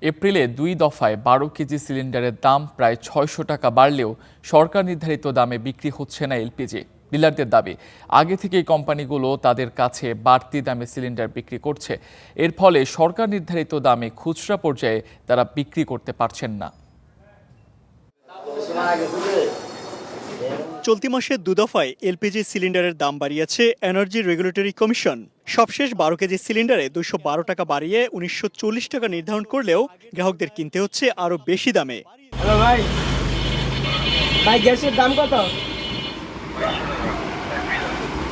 এপ্রিলে ২ দফায় ১২ কেজি সিলিন্ডারের দাম প্রায় ৬০০ টাকা বাড়লেও সরকার নির্ধারিত দামে বিক্রি হচ্ছে না এলপিজি। ডিলারদের দাবি, আগে থেকেই কোম্পানিগুলো তাদের কাছে বাড়তি দামে সিলিন্ডার বিক্রি করছে। এর ফলে সরকার নির্ধারিত দামে খুচরা পর্যায়ে তারা বিক্রি করতে পারছেন না। চলতি মাসে ২ দফায় এলপিজি সিলিন্ডারের দাম বাড়িয়েছে এনার্জি রেগুলেটরি কমিশন। সবশেষ ১২ কেজি সিলিন্ডারে ২১২ টাকা বাড়িয়ে ১৯৪০ টাকা নির্ধারণ করলেও গ্রাহকদের কিনতে হচ্ছে আরও বেশি দামে। হ্যালো ভাই, গ্যাসের দাম কত?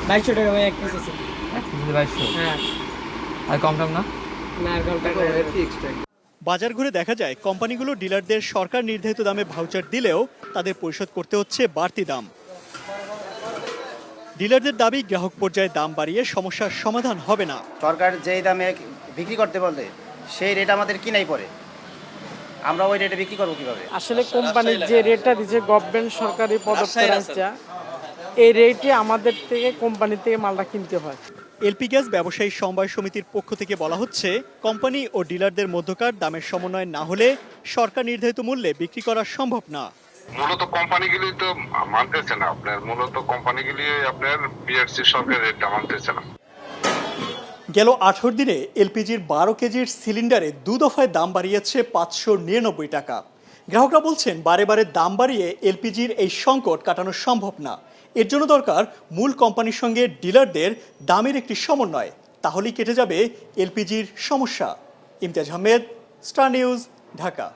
২২০০ টাকা ভাই, এক পিস আছে। ২২০০? হ্যাঁ। আর কম দাম না? না, আর কম টাকা ফিক্সড। বাজার ঘুরে দেখা যায় কোম্পানিগুলো ডিলারদের সরকার নির্ধারিত দামে ভাউচার দিলেও তাদের পরিশোধ করতে হচ্ছে বাড়তি দাম। ডিলারদের দাবি, গ্রাহক পর্যায়ে দাম বাড়িয়ে সমস্যার সমাধান হবে না। সরকার যেই দামে বিক্রি করতে বলে সেই রেট আমাদের কিনাই পড়ে, আমরা ওই রেটে বিক্রি করবো কিভাবে? আসলে কোম্পানির যে রেটটা দিচ্ছে গভর্নমেন্ট সরকারি প্রদত্ত রেটটা, এই রেটে আমাদের থেকে কোম্পানি থেকে মালটা কিনতে হয়। এলপি গ্যাস ব্যবসায়ী সমবায় সমিতির পক্ষ থেকে বলা হচ্ছে, কোম্পানি ও ডিলারদের মধ্যকার দামের সমন্বয় না হলে সরকার নির্ধারিত মূল্যে বিক্রি করা সম্ভব না। মূলত কোম্পানিগুলি তো মানতেছে না, আপনার বিআরসি সরকারের রেটটা মানতেছে না। গেল 18 দিনে এলপিজির 12 কেজির সিলিন্ডারে 2 দফায় দাম বাড়িয়েছে ৫৯৯ টাকা। গ্রাহকরা বলছেন, বারে বারে দাম বাড়িয়ে এলপিজির এই সংকট কাটানো সম্ভব না। এর জন্য দরকার মূল কোম্পানির সঙ্গে ডিলারদের দামের একটি সমন্বয়, তাহলেই কেটে যাবে এলপিজির সমস্যা। Imtiaz Ahmed, star news, Dhaka.